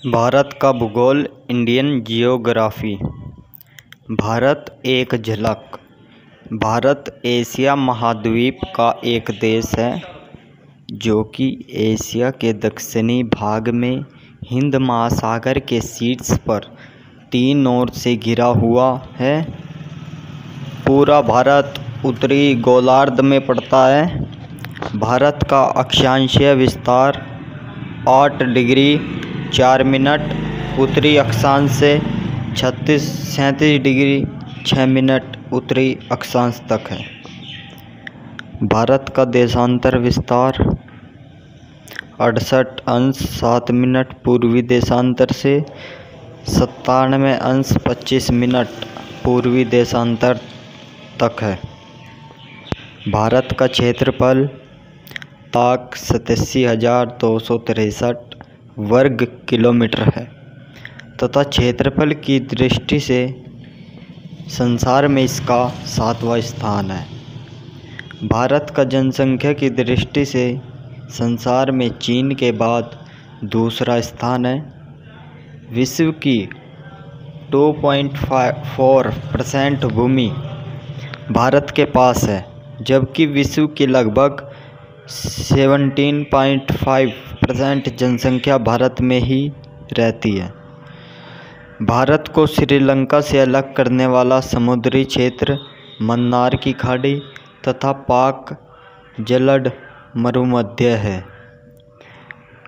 भारत का भूगोल। Indian geography. Bharat एक झलक। भारत एशिया महाद्वीप का एक देश है जो कि एशिया के दक्षिणी भाग में हिंद महासागर के शीर्ष पर 3 ओर से घिरा हुआ है। पूरा भारत उत्तरी गोलार्ध में पड़ता है। भारत का अक्षांशीय विस्तार 8 डिग्री 4 मिनट उत्तरी अक्षांश से 37 डिग्री 6 मिनट उत्तरी अक्षांश तक है। भारत का देशांतर विस्तार 68 अंश 7 मिनट पूर्वी देशांतर से 97 अंश 25 मिनट पूर्वी देशांतर तक है। भारत का क्षेत्रफल 87,263 वर्ग किलोमीटर है तथा क्षेत्रफल की दृष्टि से संसार में इसका 7वां स्थान है। भारत का जनसंख्या की दृष्टि से संसार में चीन के बाद दूसरा स्थान है। विश्व की 2.4% भूमि भारत के पास है, जबकि विश्व की लगभग 17.5% जनसंख्या भारत में ही रहती है। भारत को श्रीलंका से अलग करने वाला समुद्री क्षेत्र मन्नार की खाड़ी तथा पाक जलद मरुमध्य है।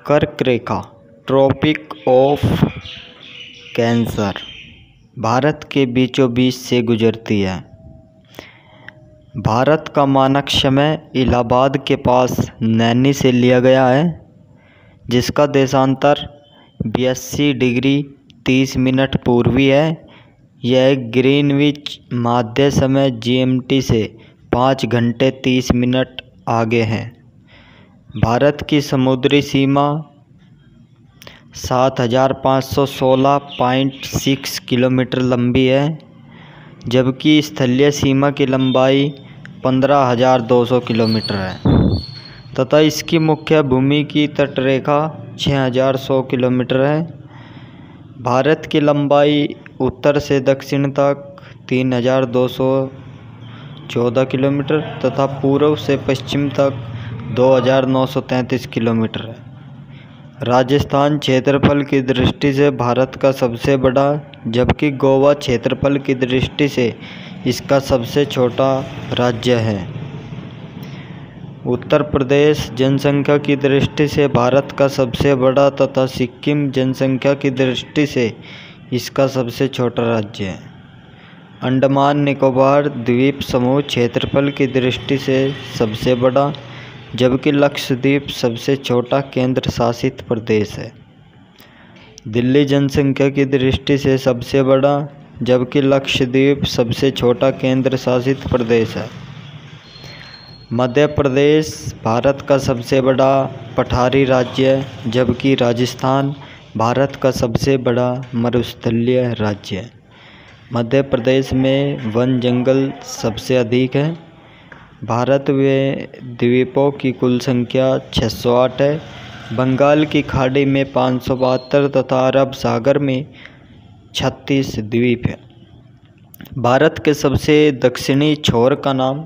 कर्क रेखा ट्रॉपिक ऑफ कैंसर भारत के बीचों बीच से गुजरती है। भारत का मानक समय इलाहाबाद के पास नैनी से लिया गया है, जिसका देशांतर 82 डिग्री 30 मिनट पूर्वी है। यह ग्रीनविच माध्य समय GMT से 5 घंटे 30 मिनट आगे है। भारत की समुद्री सीमा 7,516.6 किलोमीटर लंबी है, जबकि स्थलीय सीमा की लंबाई 15,200 किलोमीटर है तथा इसकी मुख्य भूमि की तटरेखा 6,100 किलोमीटर है। भारत की लंबाई उत्तर से दक्षिण तक 3,214 किलोमीटर तथा पूर्व से पश्चिम तक 2,933 किलोमीटर है। राजस्थान क्षेत्रफल की दृष्टि से भारत का सबसे बड़ा, जबकि गोवा क्षेत्रफल की दृष्टि से इसका सबसे छोटा राज्य है। उत्तर प्रदेश जनसंख्या की दृष्टि से भारत का सबसे बड़ा तथा सिक्किम जनसंख्या की दृष्टि से इसका सबसे छोटा राज्य है। अंडमान निकोबार द्वीप समूह क्षेत्रफल की दृष्टि से सबसे बड़ा, जबकि लक्षद्वीप सबसे छोटा केंद्र शासित प्रदेश है। दिल्ली जनसंख्या की दृष्टि से सबसे बड़ा, जबकि लक्षद्वीप सबसे छोटा केंद्र शासित प्रदेश है। मध्य प्रदेश भारत का सबसे बड़ा पठारी राज्य है, जबकि राजस्थान भारत का सबसे बड़ा मरुस्थलीय राज्य है। मध्य प्रदेश में वन जंगल सबसे अधिक है। भारत में द्वीपों की कुल संख्या 608 है। बंगाल की खाड़ी में 572 तथा अरब सागर में 36 द्वीप है। भारत के सबसे दक्षिणी छोर का नाम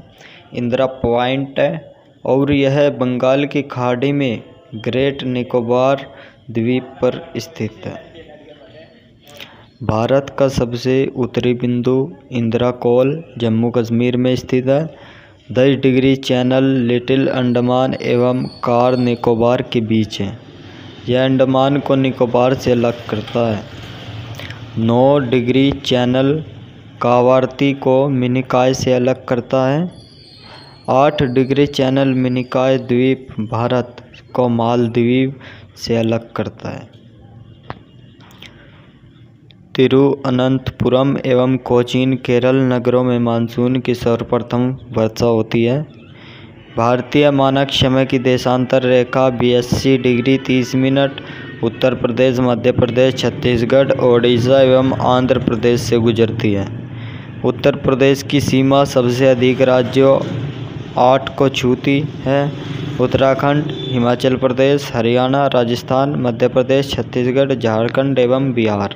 इंदिरा पॉइंट है और यह बंगाल की खाड़ी में ग्रेट निकोबार द्वीप पर स्थित है। भारत का सबसे उत्तरी बिंदु इंदिरा कोल जम्मू कश्मीर में स्थित है। 10 डिग्री चैनल लिटिल अंडमान एवं कार निकोबार के बीच है। यह अंडमान को निकोबार से अलग करता है। 9 डिग्री चैनल कावारती को मिनिकॉय से अलग करता है। 8 डिग्री चैनल मिनिकॉय द्वीप भारत को मालदीव से अलग करता है। तिरुअनंतपुरम एवं कोचीन केरल नगरों में मानसून की सर्वप्रथम वर्षा होती है। भारतीय मानक समय की देशांतर रेखा 82 डिग्री 30 मिनट उत्तर प्रदेश, मध्य प्रदेश, छत्तीसगढ़, ओडिशा एवं आंध्र प्रदेश से गुजरती है। उत्तर प्रदेश की सीमा सबसे अधिक राज्यों 8 को छूती है। उत्तराखंड, हिमाचल प्रदेश, हरियाणा, राजस्थान, मध्य प्रदेश, छत्तीसगढ़, झारखंड एवं बिहार।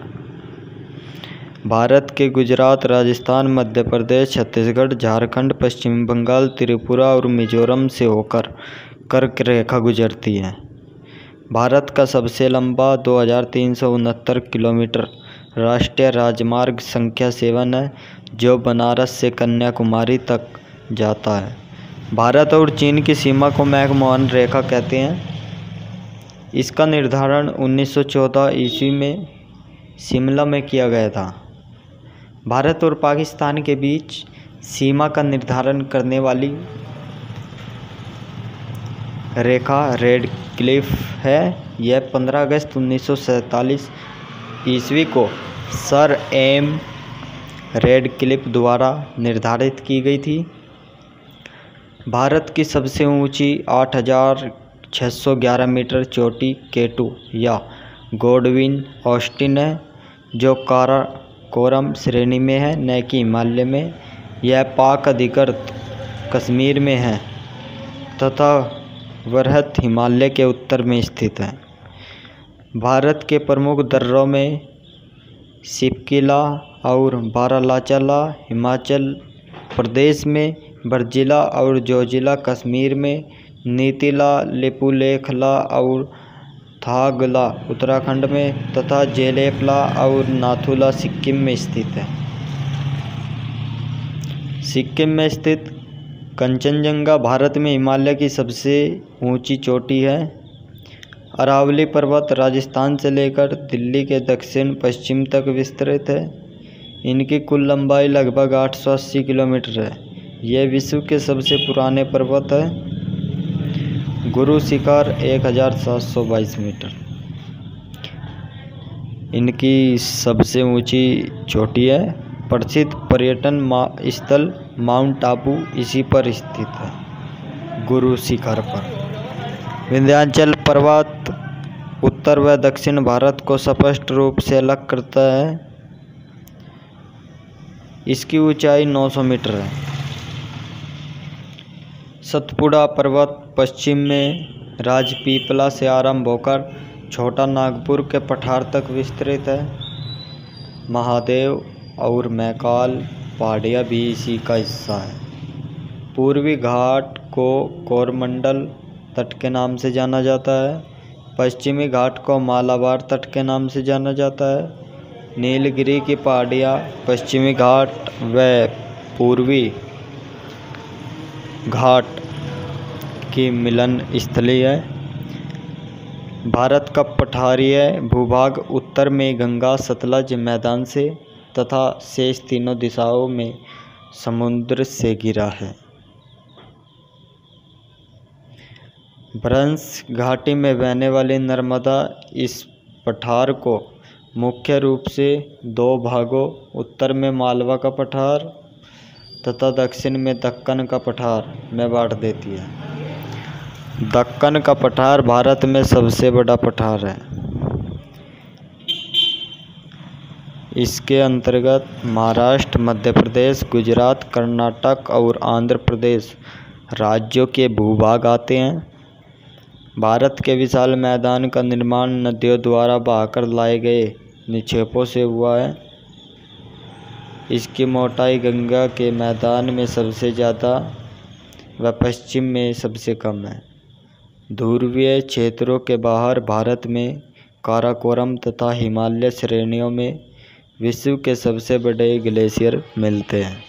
भारत के गुजरात, राजस्थान, मध्य प्रदेश, छत्तीसगढ़, झारखंड, पश्चिम बंगाल, त्रिपुरा और मिजोरम से होकर कर्क रेखा गुजरती है। भारत का सबसे लंबा 2369 किलोमीटर राष्ट्रीय राजमार्ग संख्या 7 है, जो बनारस से कन्याकुमारी तक जाता है। भारत और चीन की सीमा को मैकमोहन रेखा कहते हैं। इसका निर्धारण 1914 ईस्वी में शिमला में किया गया था। भारत और पाकिस्तान के बीच सीमा का निर्धारण करने वाली रेखा रेड क्लिफ है। यह 15 अगस्त 1947 ईस्वी को सर एम रेड क्लिफ द्वारा निर्धारित की गई थी। भारत की सबसे ऊंची 8611 मीटर चोटी K2 या गॉडविन ऑस्टिन है, जो काराकोरम श्रेणी में है, न कि हिमालय में। यह पाक अधिकृत कश्मीर में है तथा वृहत हिमालय के उत्तर में स्थित है। भारत के प्रमुख दर्रों में शिपकिला और बारालाचाला हिमाचल प्रदेश में, बर्जिला और जोजिला कश्मीर में, नीतिला, लिपुलेखला और थागला उत्तराखंड में तथा जेलेपला और नाथुला सिक्किम में स्थित है। सिक्किम में स्थित कंचनजंगा भारत में हिमालय की सबसे ऊंची चोटी है। अरावली पर्वत राजस्थान से लेकर दिल्ली के दक्षिण पश्चिम तक विस्तृत है। इनकी कुल लंबाई लगभग 880 किलोमीटर है। यह विश्व के सबसे पुराने पर्वत है। गुरु शिखर 1722 मीटर इनकी सबसे ऊंची चोटी है। प्रसिद्ध पर्यटन स्थल माउंट आबू इसी पर स्थित है, गुरु शिखर पर। विंध्याचल पर्वत उत्तर व दक्षिण भारत को स्पष्ट रूप से अलग करता है। इसकी ऊंचाई 900 मीटर है। सतपुड़ा पर्वत पश्चिम में राजपीपला से आरंभ होकर छोटा नागपुर के पठार तक विस्तृत है। महादेव और मैकाल पहाड़ियाँ भी इसी का हिस्सा है। पूर्वी घाट को कोरमंडल तट के नाम से जाना जाता है। पश्चिमी घाट को मालाबार तट के नाम से जाना जाता है। नीलगिरी की पहाड़ियाँ पश्चिमी घाट व पूर्वी घाट की मिलन स्थली है। भारत का पठारीय भूभाग उत्तर में गंगा सतलज मैदान से तथा शेष तीनों दिशाओं में समुद्र से घिरा है। भ्रंश घाटी में बहने वाली नर्मदा इस पठार को मुख्य रूप से 2 भागों, उत्तर में मालवा का पठार तथा दक्षिण में दक्कन का पठार में बांट देती है। दक्कन का पठार भारत में सबसे बड़ा पठार है। इसके अंतर्गत महाराष्ट्र, मध्य प्रदेश, गुजरात, कर्नाटक और आंध्र प्रदेश राज्यों के भूभाग आते हैं। भारत के विशाल मैदान का निर्माण नदियों द्वारा बहाकर लाए गए निक्षेपों से हुआ है। इसकी मोटाई गंगा के मैदान में सबसे ज़्यादा व पश्चिम में सबसे कम है। ध्रुवीय क्षेत्रों के बाहर भारत में काराकोरम तथा हिमालय श्रेणियों में विश्व के सबसे बड़े ग्लेशियर मिलते हैं।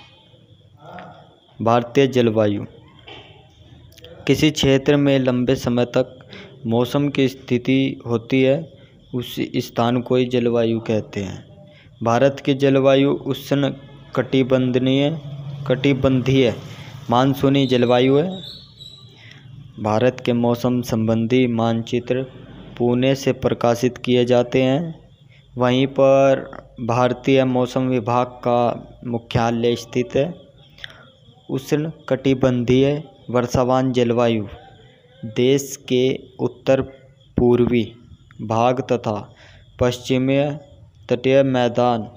भारतीय जलवायु किसी क्षेत्र में लंबे समय तक मौसम की स्थिति होती है, उस स्थान को ही जलवायु कहते हैं। भारत की जलवायु उष्ण कटिबंधीय मानसूनी जलवायु है। भारत के मौसम संबंधी मानचित्र पुणे से प्रकाशित किए जाते हैं। वहीं पर भारतीय मौसम विभाग का मुख्यालय स्थित है। उष्ण कटिबंधीय वर्षावान जलवायु देश के उत्तर पूर्वी भाग तथा पश्चिमी तटीय मैदान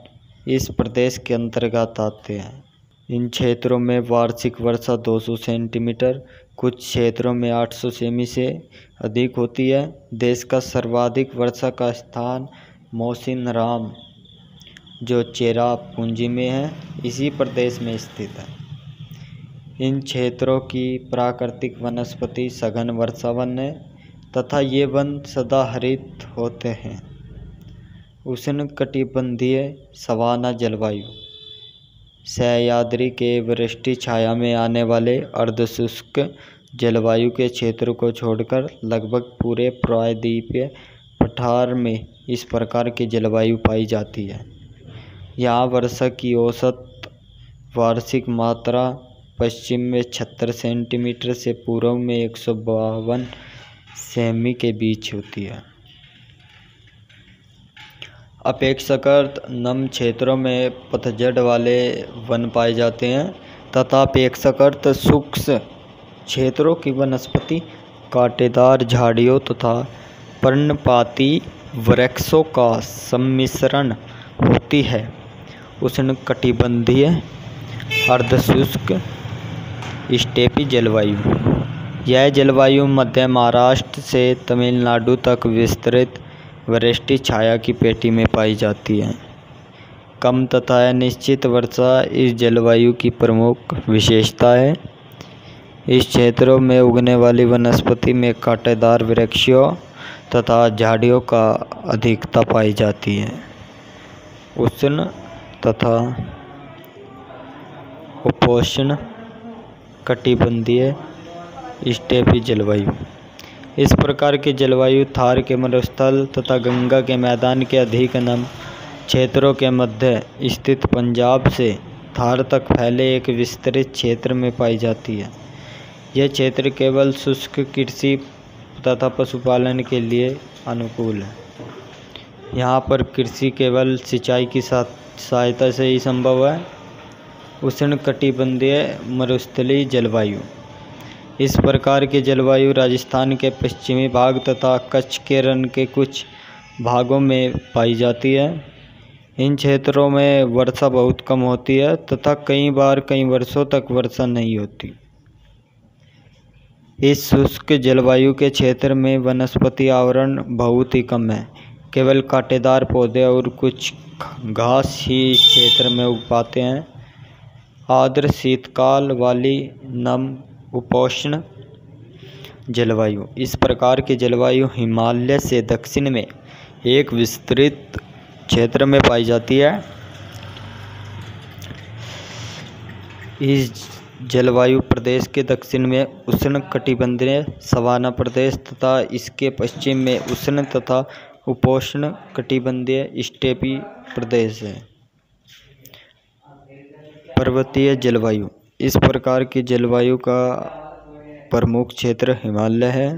इस प्रदेश के अंतर्गत आते हैं। इन क्षेत्रों में वार्षिक वर्षा 200 सेंटीमीटर, कुछ क्षेत्रों में 800 सेमी से अधिक होती है। देश का सर्वाधिक वर्षा का स्थान मौसिनराम, जो चेरापूंजी में है, इसी प्रदेश में स्थित है। इन क्षेत्रों की प्राकृतिक वनस्पति सघन वर्षावन है तथा ये वन सदाहरित होते हैं। उष्णकटिबंधीय सवाना जलवायु, सह्याद्री के वृष्टि छाया में आने वाले अर्धशुष्क जलवायु के क्षेत्र को छोड़कर लगभग पूरे प्रायद्वीपीय पठार में इस प्रकार की जलवायु पाई जाती है। यहाँ वर्षा की औसत वार्षिक मात्रा पश्चिम में 76 सेंटीमीटर से पूर्व में 152 सेमी के बीच होती है। अपेक्षाकृत नम क्षेत्रों में पतझड़ वाले वन पाए जाते हैं तथा अपेक्षाकृत शुष्क क्षेत्रों की वनस्पति कांटेदार झाड़ियों तथा पर्णपाती वृक्षों का सम्मिश्रण होती है। उष्णकटिबंधीय अर्धशुष्क स्टेपी जलवायु, यह जलवायु मध्य महाराष्ट्र से तमिलनाडु तक विस्तृत वृष्टि छाया की पेटी में पाई जाती है। कम तथा अनिश्चित वर्षा इस जलवायु की प्रमुख विशेषता है। इस क्षेत्रों में उगने वाली वनस्पति में कांटेदार वृक्षों तथा झाड़ियों का अधिकता पाई जाती है। उष्ण तथा उपोष्ण कटिबंधीय स्टेपी जलवायु, इस प्रकार की जलवायु थार के मरुस्थल तथा गंगा के मैदान के अधिक नम क्षेत्रों के मध्य स्थित पंजाब से थार तक फैले एक विस्तृत क्षेत्र में पाई जाती है। यह क्षेत्र केवल शुष्क कृषि तथा पशुपालन के लिए अनुकूल है। यहाँ पर कृषि केवल सिंचाई की सहायता से ही संभव है। उष्णकटिबंधीय मरुस्थलीय जलवायु, इस प्रकार की जलवायु राजस्थान के पश्चिमी भाग तथा कच्छ के रण के कुछ भागों में पाई जाती है। इन क्षेत्रों में वर्षा बहुत कम होती है तथा कई बार कई वर्षों तक वर्षा नहीं होती। इस शुष्क जलवायु के क्षेत्र में वनस्पति आवरण बहुत ही कम है। केवल कांटेदार पौधे और कुछ घास ही इस क्षेत्र में उग पाते हैं। आर्द्र शीतकाल वाली नम उपोष्ण जलवायु, इस प्रकार की जलवायु हिमालय से दक्षिण में एक विस्तृत क्षेत्र में पाई जाती है। इस जलवायु प्रदेश के दक्षिण में उष्णकटिबंधीय सवाना प्रदेश तथा इसके पश्चिम में उष्ण तथा उपोष्ण कटिबंधीय स्टेपी प्रदेश है। पर्वतीय जलवायु, इस प्रकार की जलवायु का प्रमुख क्षेत्र हिमालय है।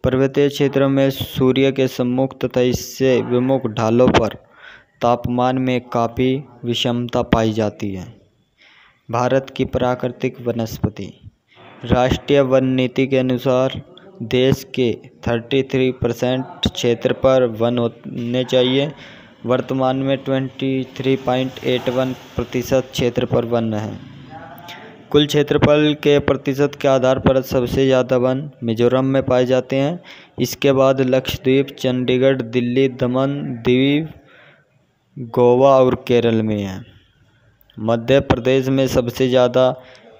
पर्वतीय क्षेत्रों में सूर्य के सम्मुख तथा इससे विमुख ढालों पर तापमान में काफ़ी विषमता पाई जाती है। भारत की प्राकृतिक वनस्पति, राष्ट्रीय वन नीति के अनुसार देश के 33% क्षेत्र पर वन होने चाहिए। वर्तमान में 23.81% क्षेत्र पर वन है। कुल क्षेत्रफल के प्रतिशत के आधार पर सबसे ज़्यादा वन मिजोरम में पाए जाते हैं। इसके बाद लक्षद्वीप, चंडीगढ़, दिल्ली, दमन, दीव, गोवा और केरल में है। मध्य प्रदेश में सबसे ज़्यादा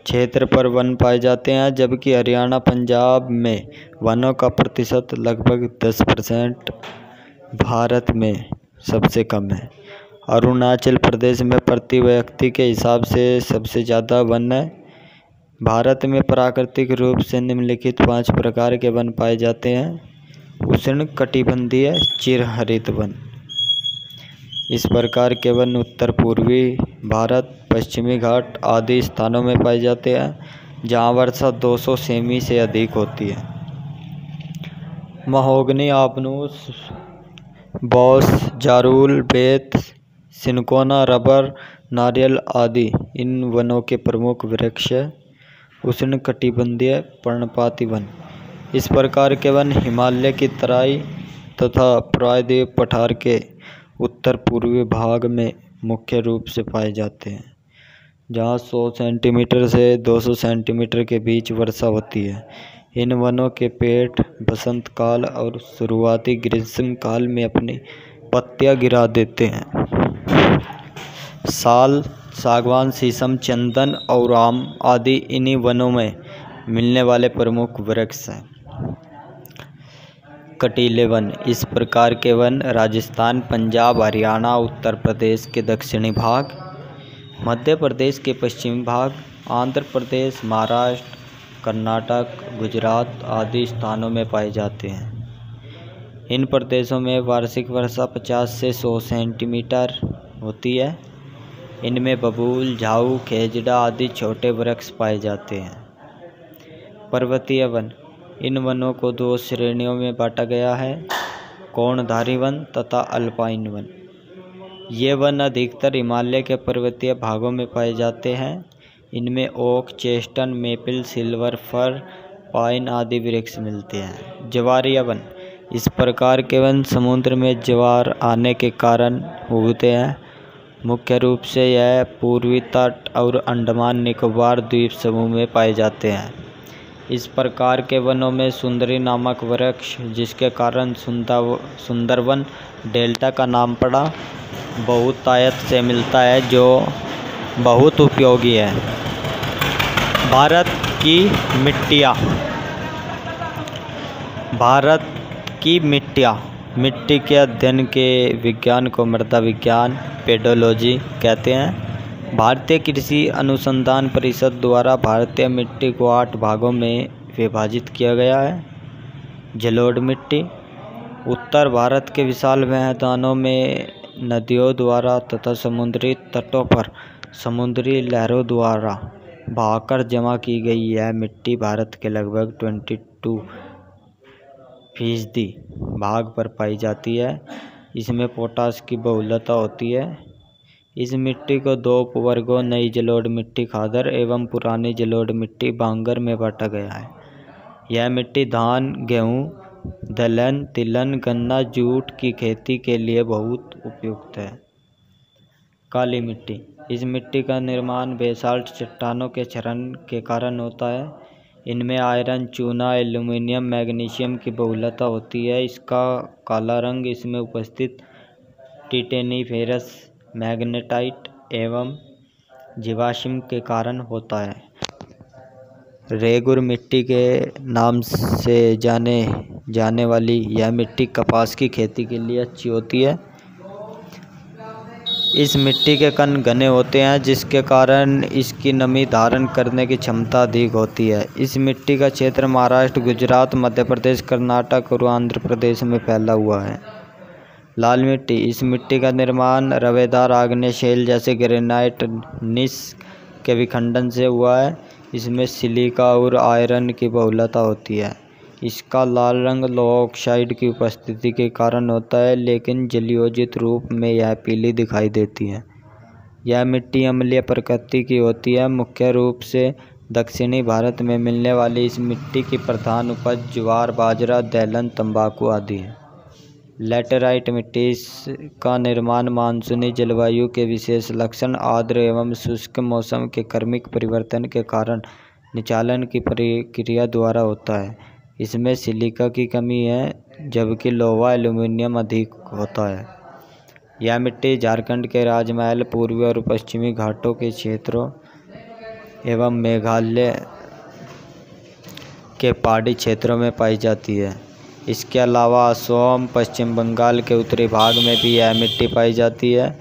क्षेत्र पर वन पाए जाते हैं, जबकि हरियाणा, पंजाब में वनों का प्रतिशत लगभग 10%। भारत में सबसे कम है। अरुणाचल प्रदेश में प्रति व्यक्ति के हिसाब से सबसे ज़्यादा वन है। भारत में प्राकृतिक रूप से निम्नलिखित 5 प्रकार के वन पाए जाते हैं। उष्णकटिबंधीय चिरहरित वन, इस प्रकार के वन उत्तर पूर्वी भारत, पश्चिमी घाट आदि स्थानों में पाए जाते हैं, जहाँ वर्षा 200 सेमी से अधिक होती है। महोगनी, आपनूस, बॉस, जारुल, बेत, सिनकोना, रबर, नारियल आदि इन वनों के प्रमुख वृक्ष हैं। उष्णकटिबंधीय पर्णपाती वन, इस प्रकार के वन हिमालय की तराई तथा प्रायद्वीप पठार के उत्तर पूर्वी भाग में मुख्य रूप से पाए जाते हैं। जहाँ 100 सेंटीमीटर से 200 सेंटीमीटर के बीच वर्षा होती है। इन वनों के पेड़ बसंत काल और शुरुआती ग्रीष्म काल में अपनी पत्तियां गिरा देते हैं। साल, सागवान, शीशम, चंदन और आम आदि इन्हीं वनों में मिलने वाले प्रमुख वृक्ष हैं। कटीले वन। इस प्रकार के वन राजस्थान, पंजाब, हरियाणा, उत्तर प्रदेश के दक्षिणी भाग, मध्य प्रदेश के पश्चिमी भाग, आंध्र प्रदेश, महाराष्ट्र, कर्नाटक, गुजरात आदि स्थानों में पाए जाते हैं। इन प्रदेशों में वार्षिक वर्षा 50 से 100 सेंटीमीटर होती है। इनमें बबूल, झाऊ, खेजड़ा आदि छोटे वृक्ष पाए जाते हैं। पर्वतीय वन। इन वनों को 2 श्रेणियों में बांटा गया है, कोणधारी वन तथा अल्पाइन वन। ये वन अधिकतर हिमालय के पर्वतीय भागों में पाए जाते हैं। इनमें oak, chestnut, maple, silver fir, pine आदि वृक्ष मिलते हैं। ज्वारीय वन। इस प्रकार के वन समुद्र में ज्वार आने के कारण उगते हैं। मुख्य रूप से यह पूर्वी तट और अंडमान निकोबार द्वीप समूह में पाए जाते हैं। इस प्रकार के वनों में सुंदरी नामक वृक्ष, जिसके कारण सुंदरवन डेल्टा का नाम पड़ा, बहुतायत से मिलता है, जो बहुत उपयोगी है। भारत की मिट्टियाँ। भारत की मिट्टियाँ। मिट्टी के अध्ययन के विज्ञान को मृदा विज्ञान, पेडोलॉजी कहते हैं। भारतीय कृषि अनुसंधान परिषद द्वारा भारतीय मिट्टी को 8 भागों में विभाजित किया गया है। जलोढ़ मिट्टी। उत्तर भारत के विशाल मैदानों में नदियों द्वारा तथा समुद्री तटों पर समुद्री लहरों द्वारा बहाकर जमा की गई यह मिट्टी भारत के लगभग 22% भाग पर पाई जाती है। इसमें पोटाश की बहुलता होती है। इस मिट्टी को 2 उपवर्गों नई जलोढ़ मिट्टी खादर एवं पुरानी जलोढ़ मिट्टी बांगर में बांटा गया है। यह मिट्टी धान, गेहूँ, दलहन, तिलहन, गन्ना, जूट की खेती के लिए बहुत उपयुक्त है। काली मिट्टी। इस मिट्टी का निर्माण बेसाल्ट चट्टानों के क्षरण के कारण होता है। इनमें आयरन, चूना, एल्यूमीनियम, मैग्नीशियम की बहुलता होती है। इसका काला रंग इसमें उपस्थित टिटेनीफेरस, मैग्नेटाइट एवं जीवाश्म के कारण होता है। रेगुर मिट्टी के नाम से जाने वाली यह मिट्टी कपास की खेती के लिए अच्छी होती है। इस मिट्टी के कण घने होते हैं, जिसके कारण इसकी नमी धारण करने की क्षमता अधिक होती है। इस मिट्टी का क्षेत्र महाराष्ट्र, गुजरात, मध्य प्रदेश, कर्नाटक और आंध्र प्रदेश में फैला हुआ है। लाल मिट्टी। इस मिट्टी का निर्माण रवेदार आग्नेय शैल जैसे ग्रेनाइट, नीस के विखंडन से हुआ है। इसमें सिलिका और आयरन की बहुलता होती है। इसका लाल रंग लोहा ऑक्साइड की उपस्थिति के कारण होता है, लेकिन जलीयोजित रूप में यह पीली दिखाई देती है। यह मिट्टी अम्लीय प्रकृति की होती है। मुख्य रूप से दक्षिणी भारत में मिलने वाली इस मिट्टी की प्रधान उपज ज्वार, बाजरा, दलहन, तंबाकू आदि है। लैटेराइट मिट्टी। इसका निर्माण मानसूनी जलवायु के विशेष लक्षण, आर्द्र एवं शुष्क मौसम के क्रमिक परिवर्तन के कारण निचालन की प्रक्रिया द्वारा होता है। इसमें सिलिका की कमी है, जबकि लोहा, एल्यूमीनियम अधिक होता है। यह मिट्टी झारखंड के राजमहल, पूर्वी और पश्चिमी घाटों के क्षेत्रों एवं मेघालय के पहाड़ी क्षेत्रों में पाई जाती है। इसके अलावा असम, पश्चिम बंगाल के उत्तरी भाग में भी यह मिट्टी पाई जाती है।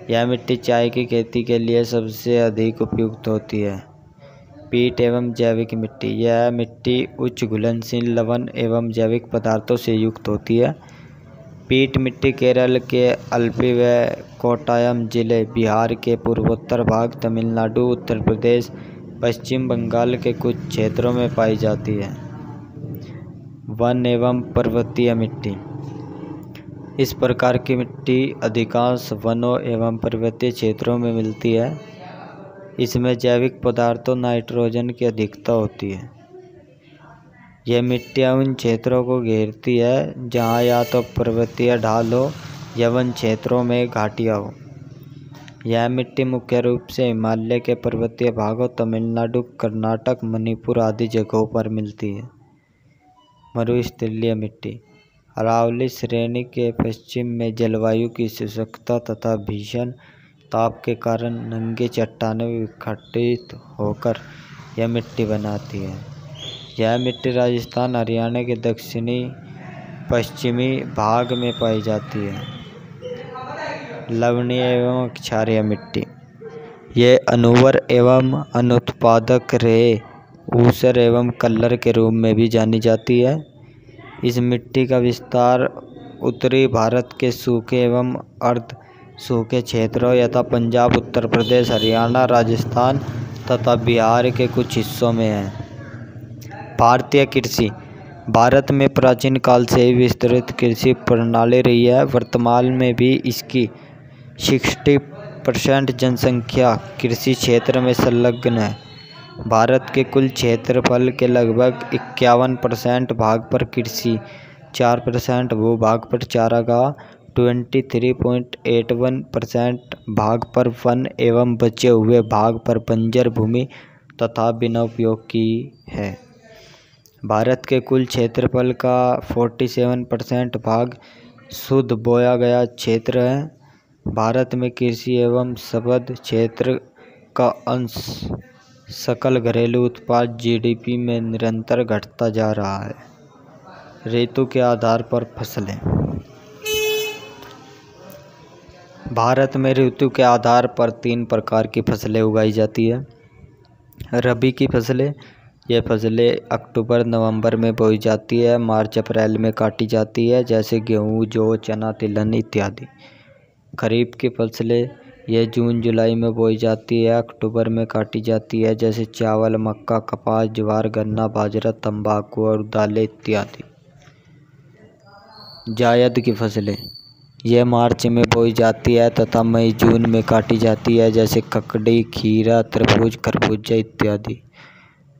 यह मिट्टी चाय की खेती के लिए सबसे अधिक उपयुक्त होती है। पीट एवं जैविक मिट्टी। यह मिट्टी उच्च घुलनशील लवण एवं जैविक पदार्थों से युक्त होती है। पीट मिट्टी केरल के अल्पी व कोट्टायम जिले, बिहार के पूर्वोत्तर भाग, तमिलनाडु, उत्तर प्रदेश, पश्चिम बंगाल के कुछ क्षेत्रों में पाई जाती है। वन एवं पर्वतीय मिट्टी। इस प्रकार की मिट्टी अधिकांश वनों एवं पर्वतीय क्षेत्रों में मिलती है। इसमें जैविक पदार्थों नाइट्रोजन की अधिकता होती है। यह मिट्टियाँ उन क्षेत्रों को घेरती है जहाँ या तो पर्वतीय ढाल हो या वन क्षेत्रों में घाटियाँ हो। यह मिट्टी मुख्य रूप से हिमालय के पर्वतीय भागों, तमिलनाडु, कर्नाटक, मणिपुर आदि जगहों पर मिलती है। मरुस्थलीय मिट्टी। अरावली श्रेणी के पश्चिम में जलवायु की शुष्कता तथा भीषण ताप के कारण नंगी चट्टानें विखंडित होकर यह मिट्टी बनाती है। यह मिट्टी राजस्थान, हरियाणा के दक्षिणी पश्चिमी भाग में पाई जाती है। लवणीय एवं क्षारीय मिट्टी। ये अनुवर एवं अनुत्पादक रेत, ऊसर एवं कल्लर के रूप में भी जानी जाती है। इस मिट्टी का विस्तार उत्तरी भारत के सूखे एवं अर्ध सूखे क्षेत्रों यथा पंजाब, उत्तर प्रदेश, हरियाणा, राजस्थान तथा बिहार के कुछ हिस्सों में है। भारतीय कृषि। भारत में प्राचीन काल से ही विस्तृत कृषि प्रणाली रही है। वर्तमान में भी इसकी 60% जनसंख्या कृषि क्षेत्र में संलग्न है। भारत के कुल क्षेत्रफल के लगभग 51% भाग पर कृषि, 4% भूभाग पर चारागाह, 23.81% भाग पर वन एवं बचे हुए भाग पर बंजर भूमि तथा बिना उपयोग की है। भारत के कुल क्षेत्रफल का 47% भाग शुद्ध बोया गया क्षेत्र है। भारत में कृषि एवं संबद्ध क्षेत्र का अंश सकल घरेलू उत्पाद GDP में निरंतर घटता जा रहा है। ऋतु के आधार पर फसलें। भारत में ऋतु के आधार पर 3 प्रकार की फसलें उगाई जाती है। रबी की फसलें। ये फसलें अक्टूबर नवंबर में बोई जाती है, मार्च अप्रैल में काटी जाती है, जैसे गेहूँ, जौ, चना, तिलहन इत्यादि। खरीफ की फसलें। ये जून जुलाई में बोई जाती है, अक्टूबर में काटी जाती है, जैसे चावल, मक्का, कपास, ज्वार, गन्ना, बाजरा, तंबाकू और दालें इत्यादि। जायद की फसलें। ये मार्च में बोई जाती है तथा मई जून में काटी जाती है, जैसे ककड़ी, खीरा, तरबूज, खरबूजा इत्यादि।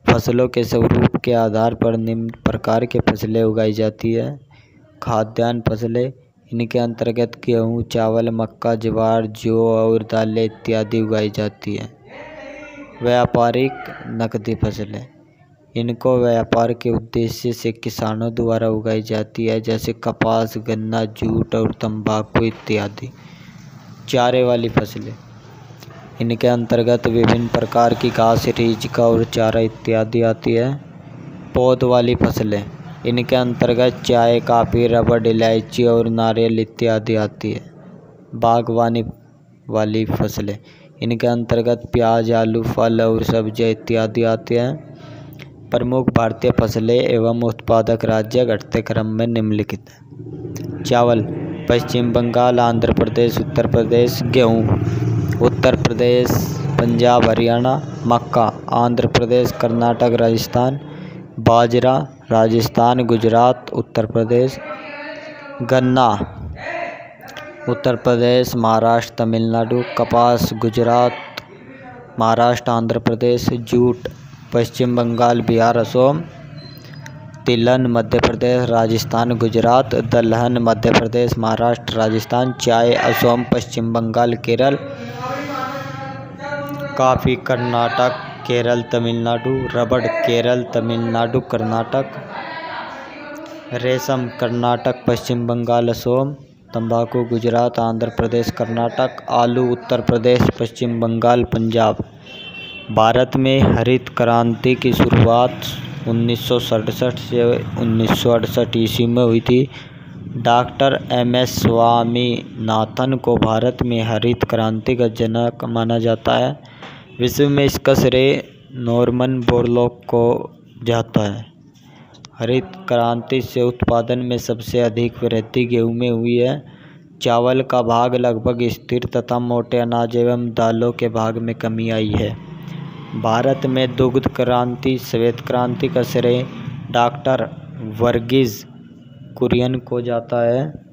फसलों के स्वरूप के आधार पर निम्न प्रकार की फसलें उगाई जाती है। खाद्यान्न फसलें। इनके अंतर्गत गेहूँ, चावल, मक्का, ज्वार, जौ और दालें इत्यादि उगाई जाती है। व्यापारिक नकदी फसलें। इनको व्यापार के उद्देश्य से किसानों द्वारा उगाई जाती है, जैसे कपास, गन्ना, जूट और तंबाकू इत्यादि। चारे वाली फसलें। इनके अंतर्गत विभिन्न प्रकार की घास, रिजिका और चारा इत्यादि आती है। पौध वाली फसलें। इनके अंतर्गत चाय, कॉफ़ी, रबड़, इलायची और नारियल इत्यादि आती है। बागवानी वाली फसलें। इनके अंतर्गत प्याज, आलू, फल और सब्जियां इत्यादि आते हैं। प्रमुख भारतीय फसलें एवं उत्पादक राज्य घटते क्रम में निम्नलिखित हैं। चावल। पश्चिम बंगाल, आंध्र प्रदेश, उत्तर प्रदेश। गेहूँ उत्तर प्रदेश, पंजाब, हरियाणा। मक्का आंध्र प्रदेश, कर्नाटक, राजस्थान। बाजरा राजस्थान, गुजरात, उत्तर प्रदेश। गन्ना उत्तर प्रदेश, महाराष्ट्र, तमिलनाडु। कपास गुजरात, महाराष्ट्र, आंध्र प्रदेश। जूट पश्चिम बंगाल, बिहार, असम। तिलहन मध्य प्रदेश, राजस्थान, गुजरात। दलहन मध्य प्रदेश, महाराष्ट्र, राजस्थान। चाय असम, पश्चिम बंगाल, केरल। कॉफ़ी कर्नाटक, केरल, तमिलनाडु। रबड़ केरल, तमिलनाडु, कर्नाटक। रेशम कर्नाटक, पश्चिम बंगाल, असम। तंबाकू गुजरात, आंध्र प्रदेश, कर्नाटक। आलू उत्तर प्रदेश, पश्चिम बंगाल, पंजाब। भारत में हरित क्रांति की शुरुआत 1967 से 1968 ईस्वी में हुई थी। डॉक्टर MS स्वामीनाथन को भारत में हरित क्रांति का जनक माना जाता है। विश्व में इसका श्रेय नॉर्मन बोरलॉग को जाता है। हरित क्रांति से उत्पादन में सबसे अधिक वृद्धि गेहूं में हुई है। चावल का भाग लगभग स्थिर तथा मोटे अनाज एवं दालों के भाग में कमी आई है। भारत में दुग्ध क्रांति, श्वेत क्रांति का श्रेय डॉक्टर वर्गीज कुरियन को जाता है।